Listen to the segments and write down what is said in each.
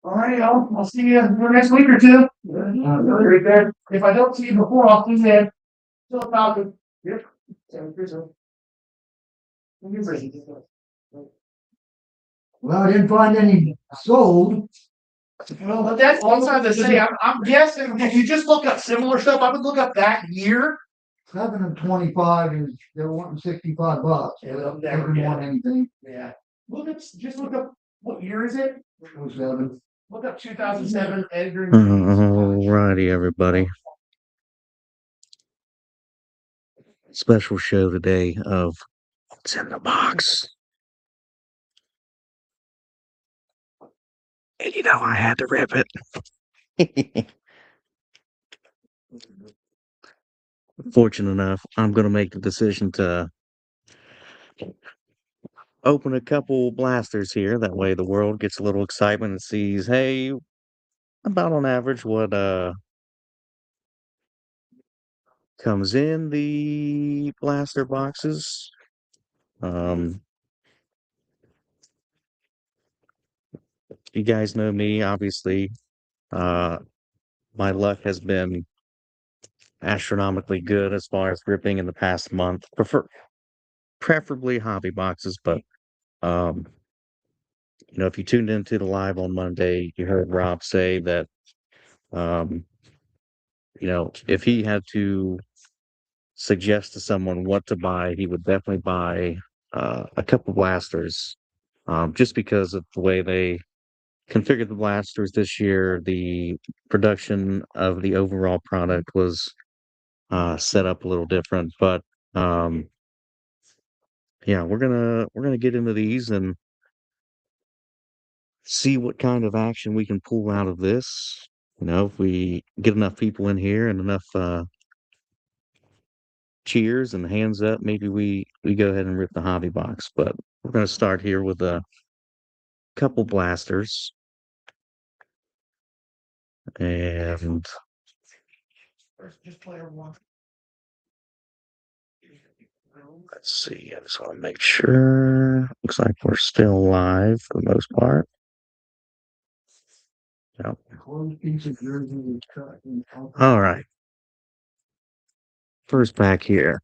All right, I'll see you in the next week or two. Very good. If I don't see you before, I'll see you in. Still talking. Yep. So, Well, I didn't find any sold. well, but that's all I have to say. I'm guessing if you just look up similar stuff, I would look up that year. 7 and 25 is they're wanting $65. Yeah, They they'll don't never even get want it. anything. Yeah. Just look up what year is it? 07. Look up 2007 Edgar. Alrighty, everybody. Special show today of what's in the box. And you know I had to rip it. Fortunate enough, I'm gonna make the decision to open a couple blasters here. That way the world gets a little excitement and sees, hey, about on average what comes in the blaster boxes. You guys know me, obviously. My luck has been astronomically good as far as ripping in the past month. Preferably hobby boxes, but um, if you tuned into the live on Monday, you heard Rob say that um, if he had to suggest to someone what to buy, he would definitely buy a couple blasters, just because of the way they configured the blasters this year. The production of the overall product was set up a little different, but um, yeah, we're gonna get into these and see what kind of action we can pull out of this. If we get enough people in here and enough cheers and hands up, maybe we go ahead and rip the hobby box. But we're gonna start here with a couple blasters, and Just player one. let's see. I just want to make sure. Looks like we're still live for the most part. Yep. Closed piece of jersey is cut. All right. First pack here.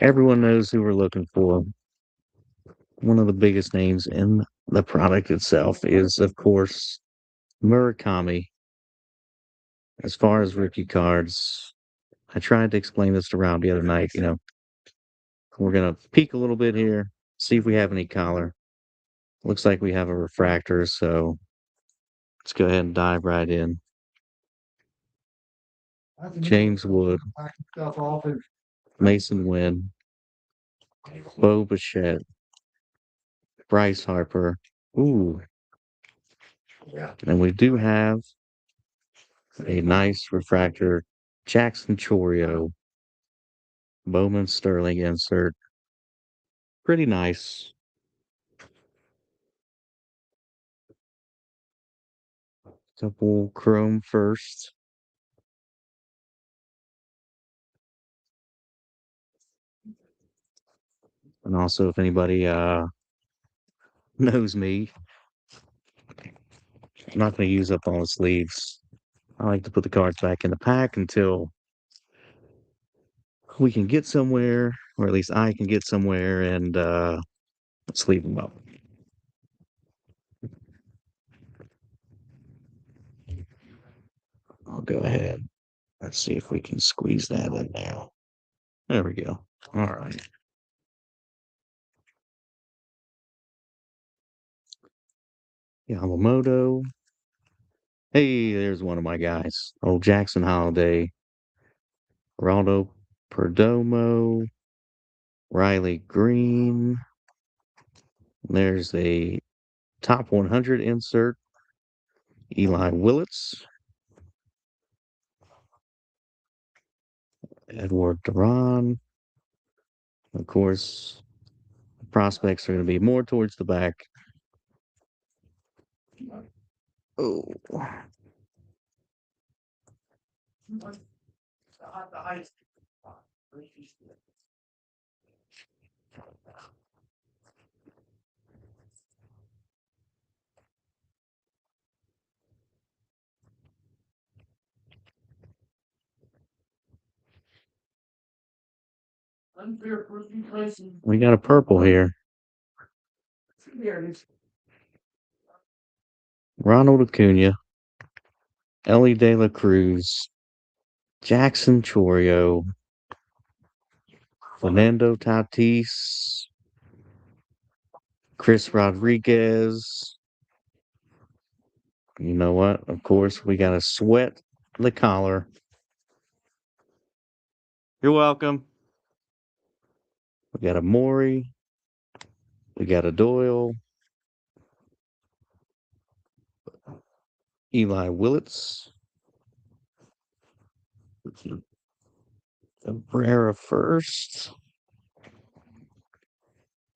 Everyone knows who we're looking for. One of the biggest names in the product itself is, of course, Murakami. As far as rookie cards, I tried to explain this to Rob the other night. We're going to peek a little bit here, see if we have any collar. Looks like we have a refractor, so let's go ahead and dive right in. James Wood, Stuff off is Mason Wynn, Bo Bichette, Bryce Harper. Ooh. And we do have a nice refractor, Jackson Chorio, Bowman Sterling insert. Pretty nice. Couple chrome first. And also, if anybody knows me, I'm not going to use up all the sleeves. I like to put the cards back in the pack until we can get somewhere, or at least I can get somewhere and sleeve them up. I'll go ahead. Let's see if we can squeeze that in there. There we go. All right. Yamamoto. Hey, there's one of my guys. Old Jackson Holiday. Geraldo Perdomo. Riley Green. There's a top 100 insert. Eli Willits. Edward Duran. Of course, the prospects are going to be more towards the back. Oh. Unfair first place. We got a purple here. There it is. Ronald Acuna, Ellie De La Cruz, Jackson Chorio, Fernando Tatis, Chris Rodriguez. You know what? Of course, we got to sweat the collar. You're welcome. We got a Maury. We got a Doyle. Eli Willits. Cabrera first.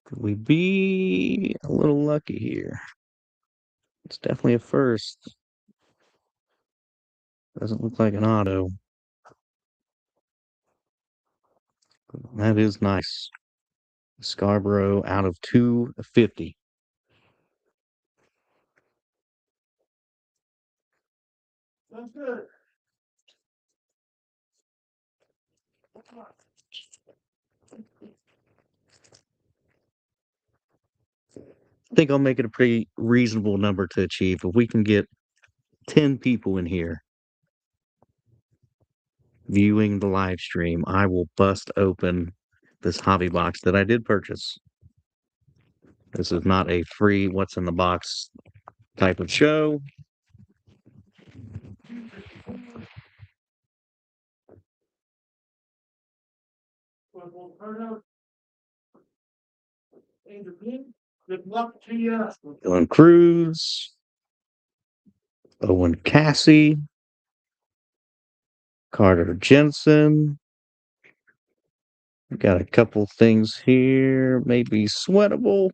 Could we be a little lucky here? It's definitely a first. Doesn't look like an auto. That is nice. Scarborough out of 250. That's good. I think I'll make it a pretty reasonable number to achieve. If we can get 10 people in here viewing the live stream, I will bust open this hobby box that I did purchase. This is not a free what's in the box type of show. Good luck to you. Dylan Cruz, Owen Cassie, Carter Jensen. We got a couple things here, maybe sweatable.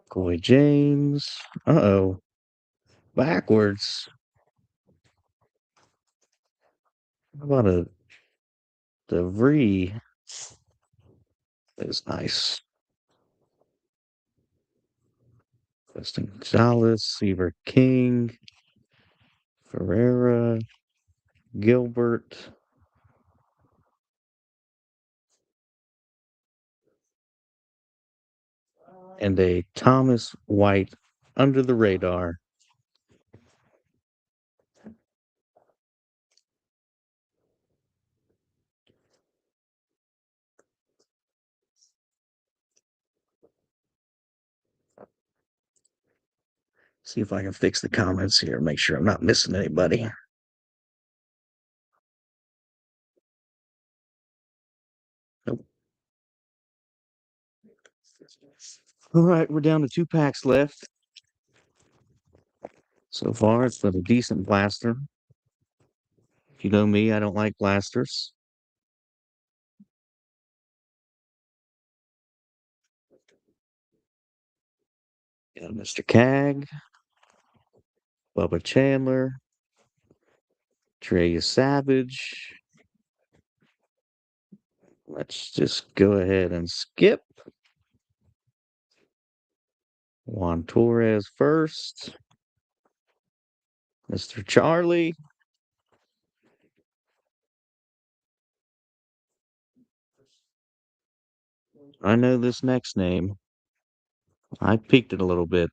Coy James. Uh-oh. Backwards. How about a DeVree? That's nice. Justin Gonzalez, Seaver King, Ferreira, Gilbert. And a Thomas White under the radar. See if I can fix the comments here, make sure I'm not missing anybody. Nope. All right, we're down to 2 packs left. So far, it's been a decent blaster. If you know me, I don't like blasters. Got Mr. Cag, Bubba Chandler, Trey Savage. Let's just go ahead and skip. Juan Torres first. Mr. Charlie. I know this next name. I peeked it a little bit.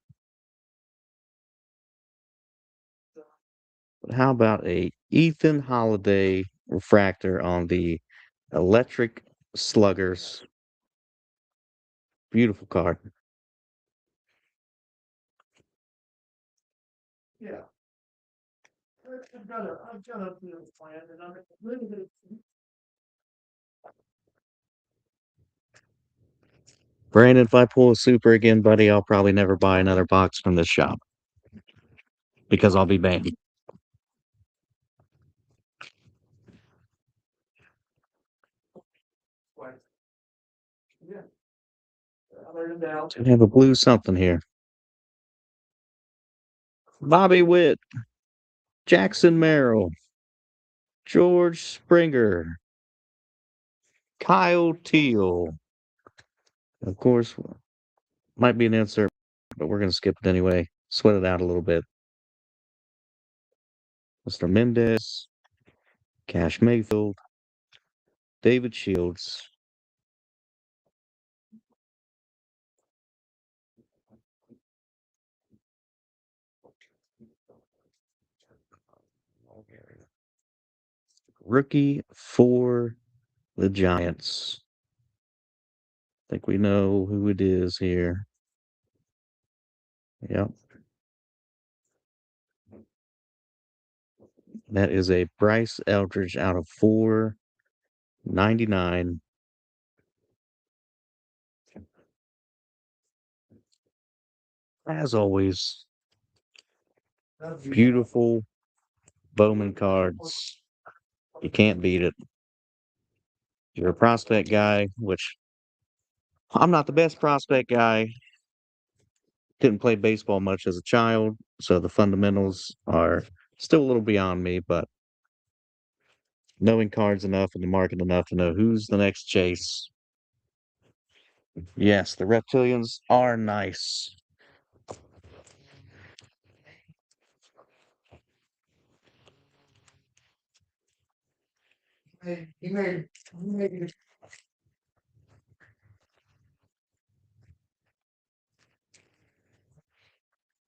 But how about a Ethan Holiday refractor on the Electric Sluggers? Beautiful card. Yeah. I've got a plan and I'm really gonna. Brandon, if I pull a super again, buddy, I'll probably never buy another box from this shop because I'll be banned. Yeah. Other than that, I have a blue something here. Bobby Witt, Jackson Merrill, George Springer, Kyle Teal. Of course, might be an insert, but we're going to skip it anyway. Sweat it out a little bit. Mr. Mendez, Cash Mayfield, David Shields, rookie for the Giants. I think we know who it is here. Yep. That is a Bryce Eldridge out of 499. As always, beautiful Bowman cards. You can't beat it. You're a prospect guy, which I'm not the best prospect guy. Didn't play baseball much as a child, so the fundamentals are still a little beyond me, but knowing cards enough and the market enough to know who's the next chase. Yes, the reptilians are nice. He made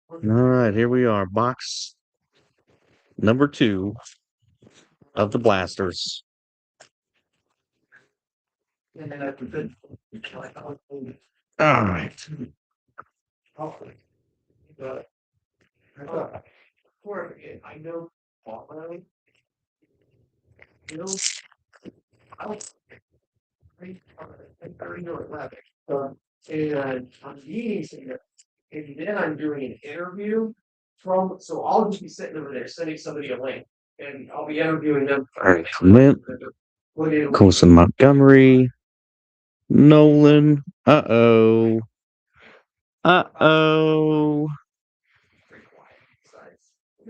All right, here we are. Box number 2 of the blasters. And then after that. All right. But I thought, before I forget, I know already. You know, I already know it left. And I'm meeting here, and then I'm doing an interview so I'll just be sitting over there sending somebody a link, and I'll be interviewing them. All right, Clint, Colson Montgomery, Nolan. Uh-oh. Uh-oh.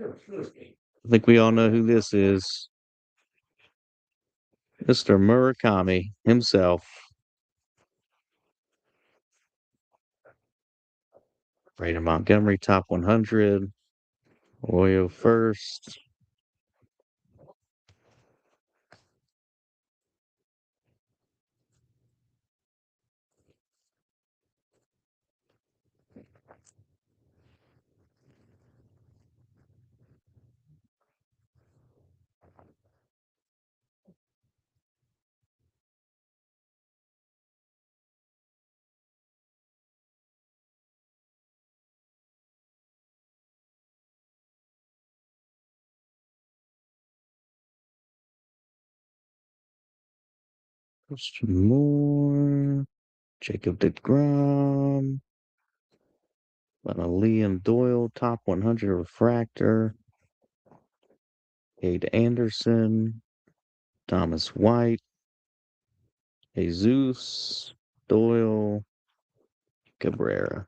I think we all know who this is. Mr. Murakami himself. Brandon Montgomery, top 100. Oyo first. Christian Moore. Jacob DeGrom. Liam Doyle, top 100 refractor. Cade Anderson. Thomas White. Jesus. Doyle. Cabrera.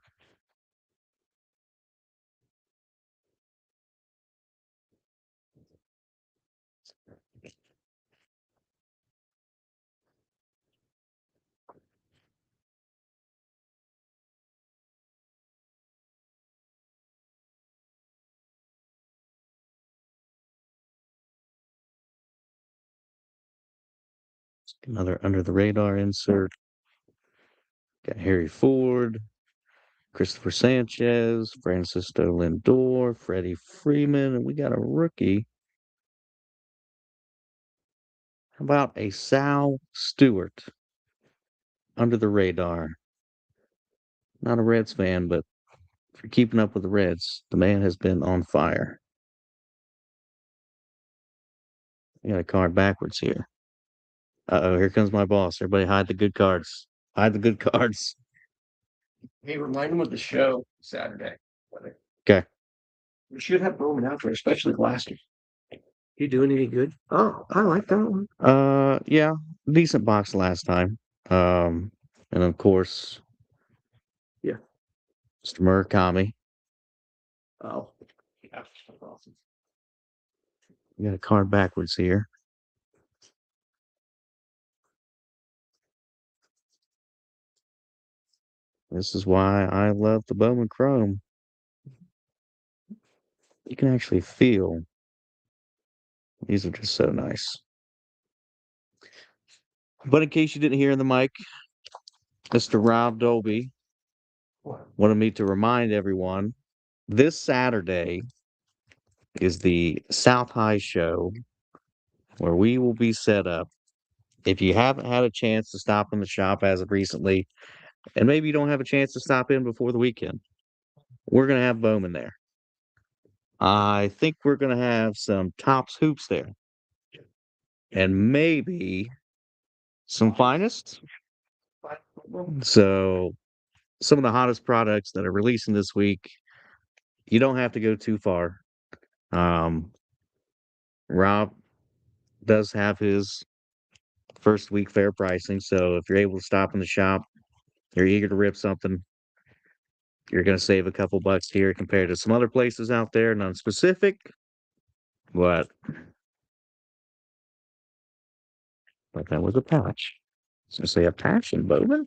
Another under the radar insert. Got Harry Ford, Christopher Sanchez, Francisco Lindor, Freddie Freeman, and we got a rookie. How about a Sal Stewart under the radar? Not a Reds fan, but if you're keeping up with the Reds, the man has been on fire. I got a card backwards here. Uh-oh, here comes my boss. Everybody hide the good cards. Hide the good cards. Hey, remind them of the show Saturday. Okay. We should have Bowman out there, especially last year. You doing any good? Oh, I like that one. Yeah, decent box last time. And of course, Yeah. Mr. Murakami. Oh, yeah, that's awesome. We got a card backwards here. This is why I love the Bowman Chrome. You can actually feel these are just so nice. But in case you didn't hear in the mic, Mr. Rob Dolby What? wanted me to remind everyone this Saturday is the South High Show where we will be set up. If you haven't had a chance to stop in the shop as of recently, and maybe you don't have a chance to stop in before the weekend, we're going to have Bowman there. I think we're going to have some Tops hoops there. And maybe some finest. So, some of the hottest products that are releasing this week, you don't have to go too far. Rob does have his first week fair pricing. So, if you're able to stop in the shop, you're eager to rip something, you're going to save a couple bucks here compared to some other places out there, none specific, but that was a patch. I was going to say a patch in Bowman.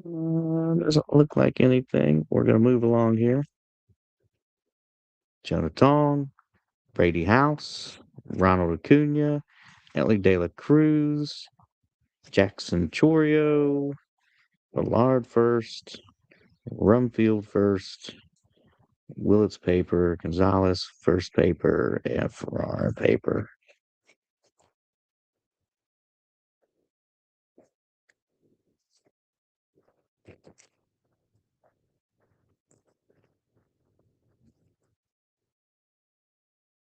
Doesn't look like anything. We're going to move along here. Jonah Tong, Brady House, Ronald Acuna, Ellie De La Cruz, Jackson Chorio, Ballard first, Rumfield first, Willits paper, Gonzalez first paper, and Ferrara paper.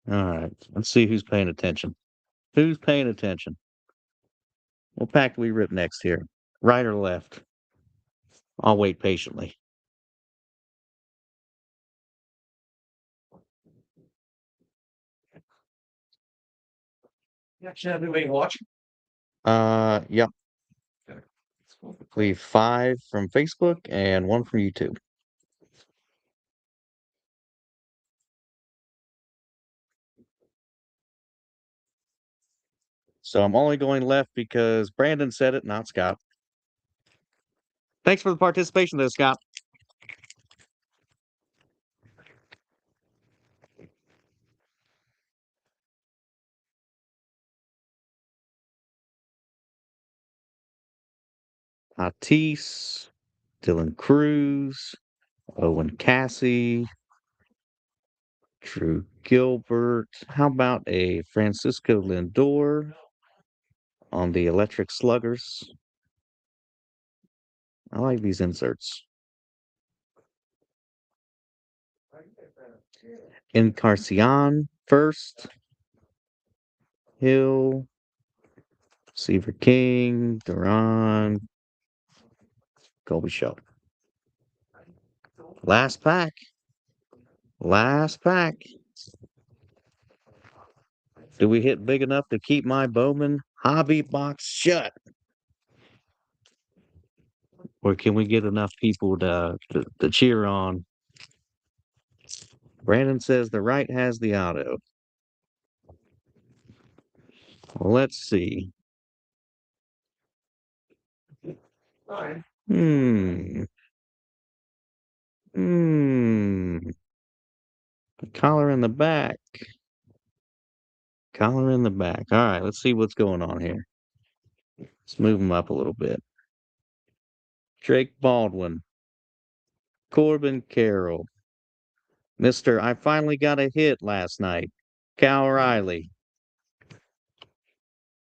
All right, let's see who's paying attention. Who's paying attention? What pack do we rip next here? Right or left? I'll wait patiently. You actually have anybody watching? Yep. Leave 5 from Facebook and 1 from YouTube. So I'm only going left because Brandon said it, not Scott. Thanks for the participation, though, Scott. Tatis, Dylan Cruz, Owen Cassie, Drew Gilbert. How about a Francisco Lindor on the Electric Sluggers? I like these inserts. Encarnacion first. Hill, Seaver King, Duran, Colby Shell. Last pack. Last pack. Do we hit big enough to keep my Bowman hobby box shut? Or can we get enough people to cheer on? Brandon says the right has the auto. Let's see. Fine. Hmm. Collar in the back. Collar in the back. All right, let's see what's going on here. Let's move them up a little bit. Drake Baldwin. Corbin Carroll. Mr. I finally got a hit last night. Cal Riley.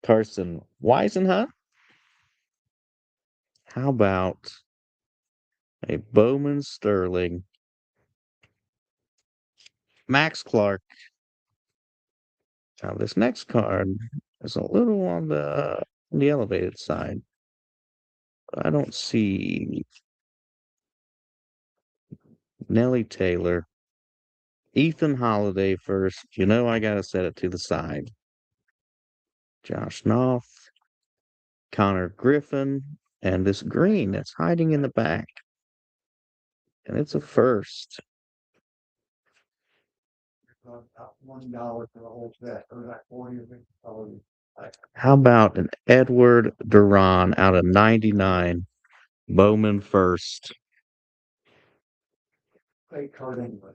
Carson Weisenhunt. How about a Bowman Sterling? Max Clark. Now this next card is a little on the elevated side. I don't see Nelly Taylor. Ethan Holiday first. You know I gotta set it to the side. Josh Knopf, Connor Griffin, and this green that's hiding in the back. And it's a first. $1 for the whole set, or that 40 or $50. How about an Edward Duran out of 99? Bowman first. Great card anyway.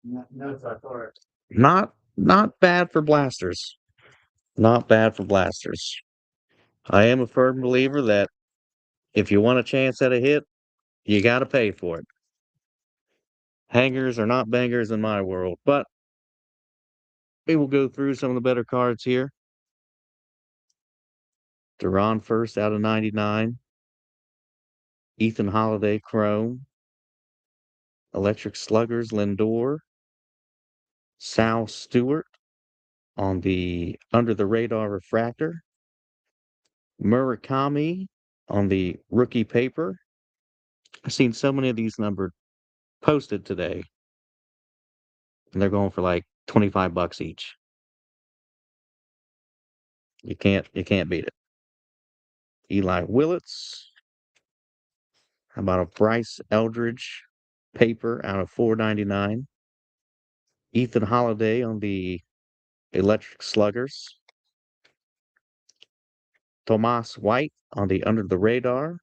No, I thought. Not not bad for blasters. Not bad for blasters. I am a firm believer that if you want a chance at a hit, you got to pay for it. Hangers are not bangers in my world, but we will go through some of the better cards here. Duran first out of 99. Ethan Holiday Chrome. Electric Sluggers Lindor. Sal Stewart on the Under the Radar Refractor. Murakami on the rookie paper. I've seen so many of these numbered posted today, and they're going for like $25 each. You can't beat it. Eli Willits. How about a Bryce Eldridge paper out of 499? Ethan Holiday on the Electric Sluggers. Tomas White on the Under the Radar.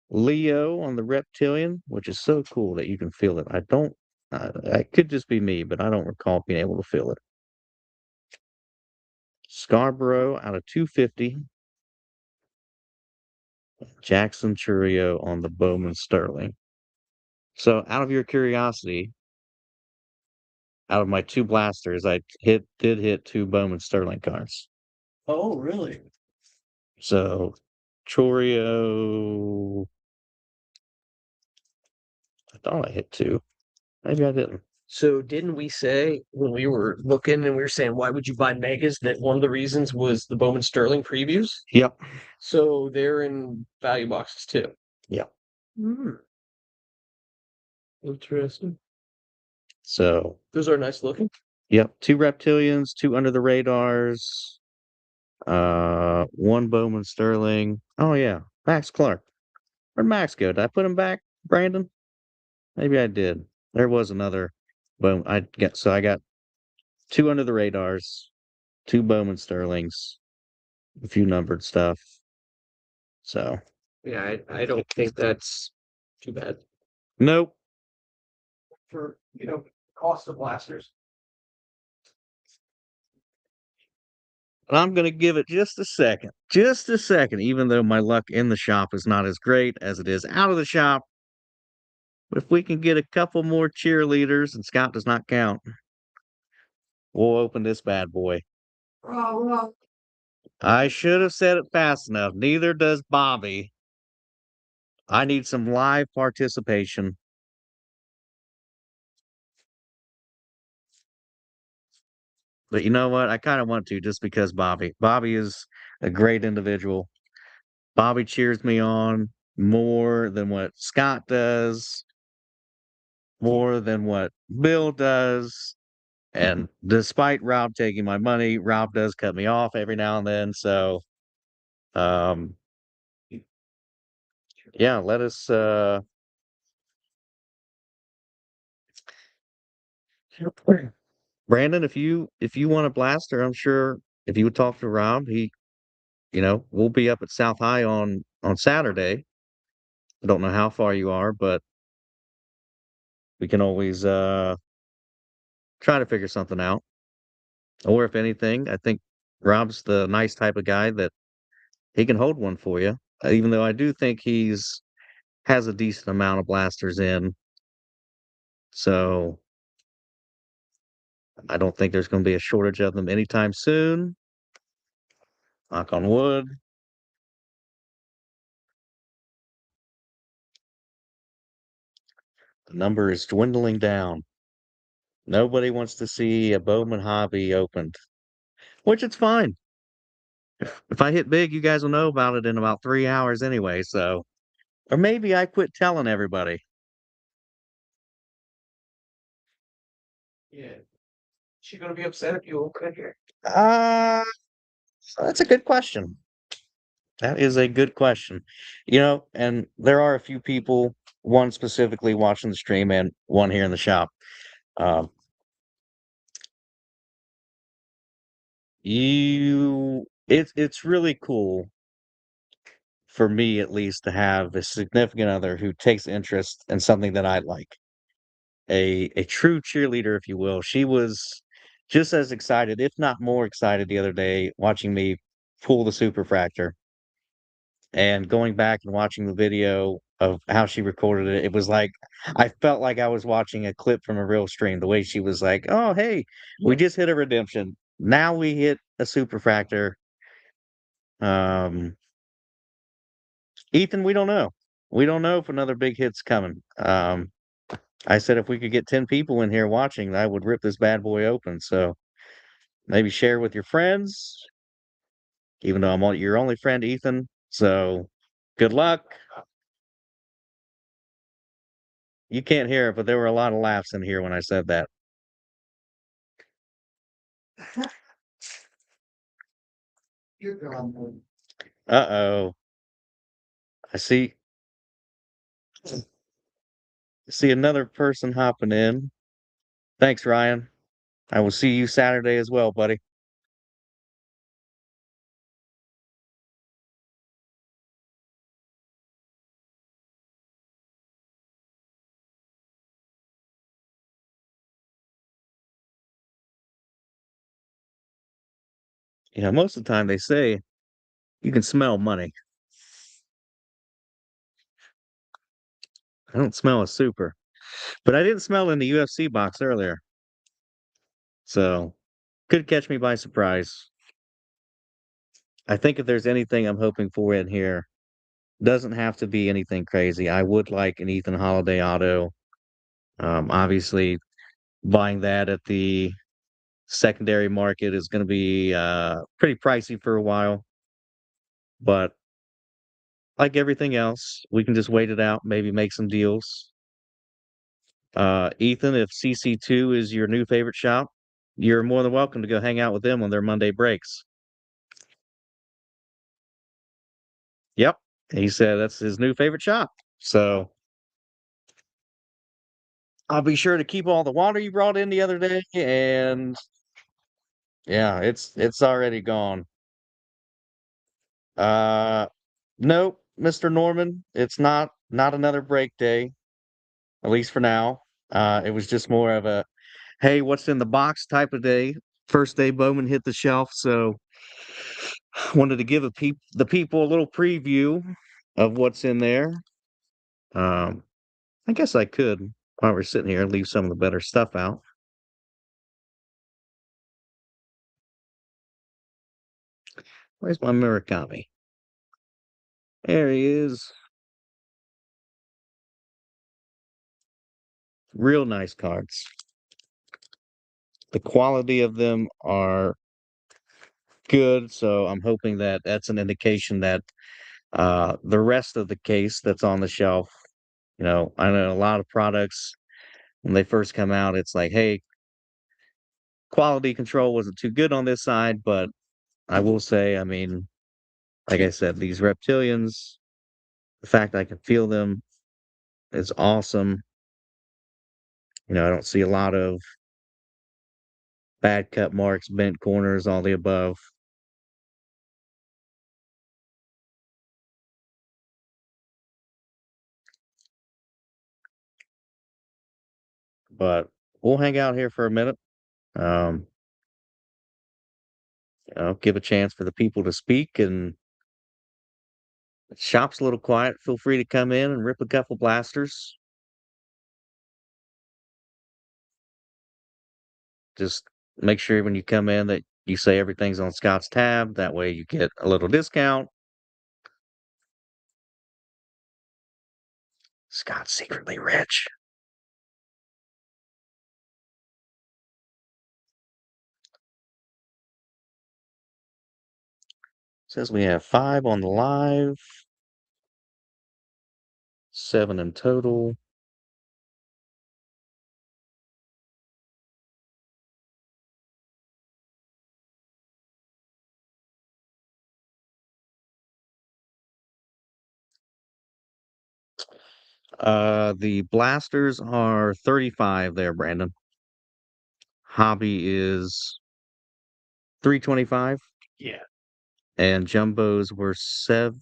Leo on the Reptilian, which is so cool that you can feel it. It could just be me, but I don't recall being able to feel it. Scarborough out of 250. Jackson Churio on the Bowman Sterling. So, out of your curiosity, out of my two blasters, I did hit two Bowman Sterling cards. Oh, really? So, Churio, I thought I hit two. Maybe I didn't. So didn't we say when we were looking and we were saying why would you buy megas that one of the reasons was the Bowman Sterling previews? Yep. So they're in value boxes too. Yep. Hmm. Interesting. So, Those are nice looking. yep, two Reptilians, two Under the Radars, one Bowman Sterling. Oh yeah, Max Clark. Where'd Max go? Did I put him back, Brandon? Maybe I did. There was another Bowman. I got two Under the Radars, two Bowman Sterlings, a few numbered stuff. So Yeah, I don't think that's too bad. nope. For cost of blasters. And I'm gonna give it just a second. Just a second, even though my luck in the shop is not as great as it is out of the shop. But if we can get a couple more cheerleaders and Scott does not count, we'll open this bad boy. Oh, I should have said it fast enough. Neither does Bobby. I need some live participation. But you know what? I kind of want to just because Bobby. Bobby is a great individual. Bobby cheers me on more than what Scott does, more than what Bill does. And despite Rob taking my money, Rob does cut me off every now and then. So, um, yeah, let us, Brandon, if you want a blaster, I'm sure if you would talk to Rob, we'll be up at South High on Saturday. I don't know how far you are, but we can always try to figure something out. Or if anything, I think Rob's the nice type of guy that he can hold one for you. Even though I do think he's has a decent amount of blasters in, so I don't think there's going to be a shortage of them anytime soon. Knock on wood. The number is dwindling down. Nobody wants to see a Bowman hobby opened, which it's fine. If I hit big, you guys will know about it in about 3 hours anyway. So, or maybe I quit telling everybody. yeah. She gonna be upset if you open here. Uh, that's a good question. That is a good question. And there are a few people, one specifically watching the stream and one here in the shop. Um, it's really cool for me at least to have a significant other who takes interest in something that I like. a true cheerleader, if you will. She was just as excited, if not more excited, the other day watching me pull the superfractor and going back and watching the video of how she recorded it. It was like I felt like I was watching a clip from a real stream. The way she was like, "Oh, hey, we just hit a redemption. Now we hit a superfractor." Um, Ethan, we don't know. We don't know if another big hit's coming. I said if we could get 10 people in here watching, I would rip this bad boy open. So maybe share with your friends, even though your only friend, Ethan. So good luck. You can't hear it, but there were a lot of laughs in here when I said that. You're gone. Uh-oh. I see another person hopping in. Thanks, Ryan. I will see you Saturday as well, buddy. You know, most of the time they say you can smell money. I don't smell a super, but I didn't smell it in the UFC box earlier. So could catch me by surprise. I think if there's anything I'm hoping for in here, doesn't have to be anything crazy. I would like an Ethan Holiday auto. Obviously, buying that at the secondary market is going to be pretty pricey for a while. But like everything else, we can just wait it out, maybe make some deals. Ethan, if CC2 is your new favorite shop, you're more than welcome to go hang out with them on their Monday breaks. Yep. He said that's his new favorite shop. So I'll be sure to keep all the water you brought in the other day. And yeah, it's already gone. Uh nope, Mr. Norman, it's not another break day, at least for now. It was just more of a hey, what's in the box type of day. First day Bowman hit the shelf, so wanted to give the people a little preview of what's in there. Um, I guess I could, while we're sitting here, leave some of the better stuff out. Where's my Murakami? There he is. Real nice cards. The quality of them are good, so I'm hoping that that's an indication that the rest of the case that's on the shelf, you know, I know a lot of products when they first come out, it's like, hey, quality control wasn't too good on this side, but I will say, I mean, like I said, these reptilians, the fact I can feel them is awesome. You know, I don't see a lot of bad cut marks, bent corners, all the above. But we'll hang out here for a minute. Um, give a chance for the people to speak, and the shop's a little quiet. Feel free to come in and rip a couple blasters. Just make sure when you come in that you say everything's on Scott's tab. That way you get a little discount. Scott's secretly rich. Says we have 5 on the live, 7 in total. The blasters are 35 there, Brandon. Hobby is 325, Yeah. and jumbos were Seven.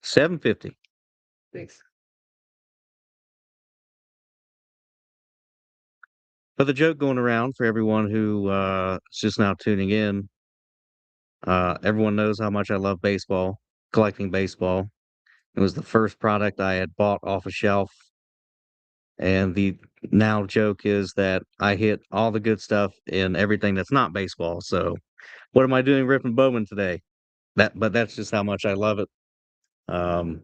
750. Thanks. But the joke going around for everyone who is just now tuning in, everyone knows how much I love baseball, collecting baseball. It was the first product I had bought off a shelf. And the now joke is that I hit all the good stuff in everything that's not baseball. So what am I doing ripping Bowman today? But that's just how much I love it. Um,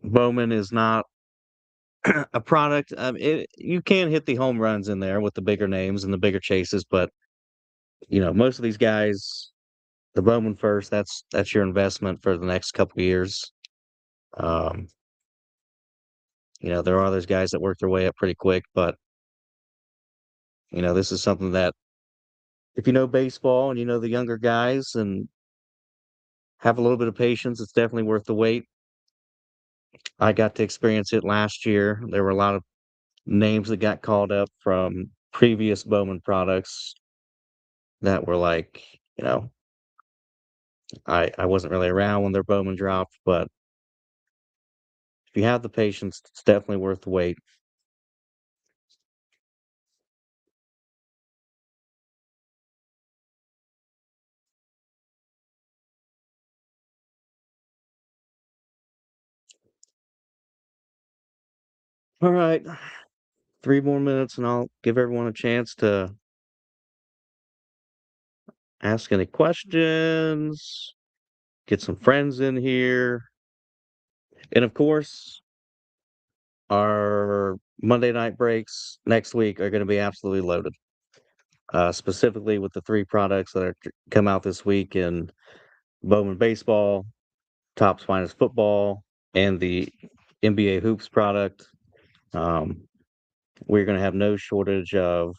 Bowman is not a product. You can hit the home runs in there with the bigger names and the bigger chases, but most of these guys, the Bowman first, that's your investment for the next couple of years. Um, there are those guys that work their way up pretty quick, but this is something that if you know baseball and you know the younger guys and have a little bit of patience, it's definitely worth the wait. I got to experience it last year. There were a lot of names that got called up from previous Bowman products that were like, you know, I wasn't really around when their Bowman dropped, but if you have the patience, it's definitely worth the wait. All right, 3 more minutes, and I'll give everyone a chance to ask any questions, get some friends in here, and of course, our Monday night breaks next week are going to be absolutely loaded. Specifically with the three products that are come out this week in Bowman Baseball, Topps Finest Football, and the NBA Hoops product. Um, we're going to have no shortage of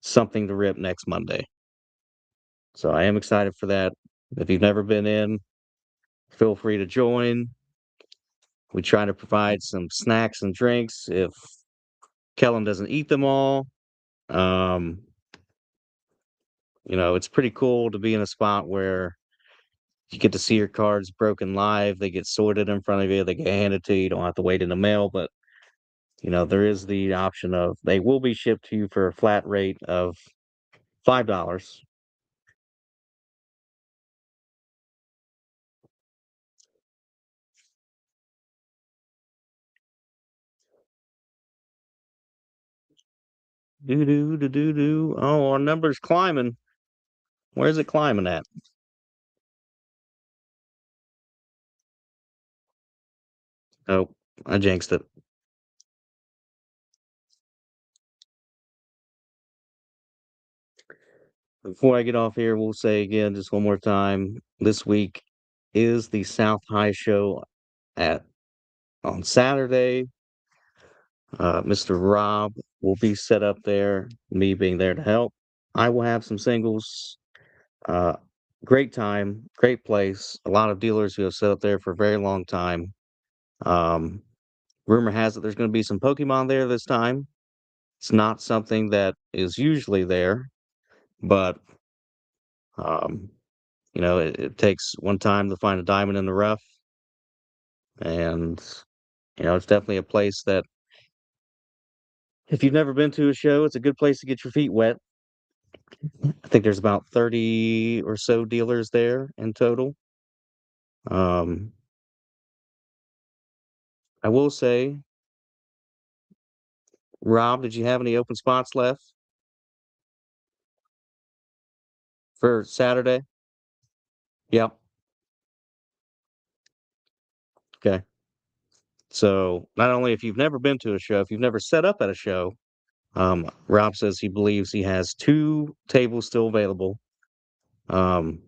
something to rip next Monday. So I am excited for that. If you've never been in, feel free to join. We try to provide some snacks and drinks if Kellen doesn't eat them all. Um, it's pretty cool to be in a spot where you get to see your cards broken live. They get sorted in front of you. They get handed to you. You don't have to wait in the mail, but there is the option of they will be shipped to you for a flat rate of $5. Do do do do do. Oh, our number's climbing. Where's it climbing at? Oh, I jinxed it. Before I get off here, we'll say again just one more time. This week is the South High Show at on Saturday. Mr. Rob will be set up there, me being there to help. I will have some singles. Uh, Great time, great place. A lot of dealers who have set up there for a very long time. Um, Rumor has it there's going to be some Pokemon there this time. It's not something that is usually there, but um, it takes one time to find a diamond in the rough, and it's definitely a place that if you've never been to a show, it's a good place to get your feet wet. I think there's about 30 or so dealers there in total. Um, I will say, Rob, did you have any open spots left for Saturday? Yep. Okay. So not only if you've never been to a show, if you've never set up at a show, Rob says he believes he has two tables still available. Um,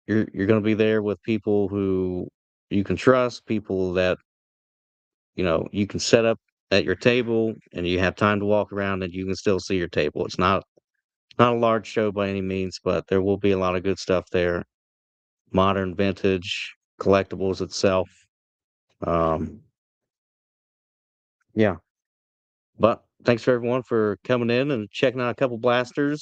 you're going to be there with people who you can trust, people that you can set up at your table, and you have time to walk around, and you can still see your table. It's not a large show by any means, but there will be a lot of good stuff there. Modern, vintage, collectibles itself. Um, yeah. But thanks for everyone for coming in and checking out a couple blasters.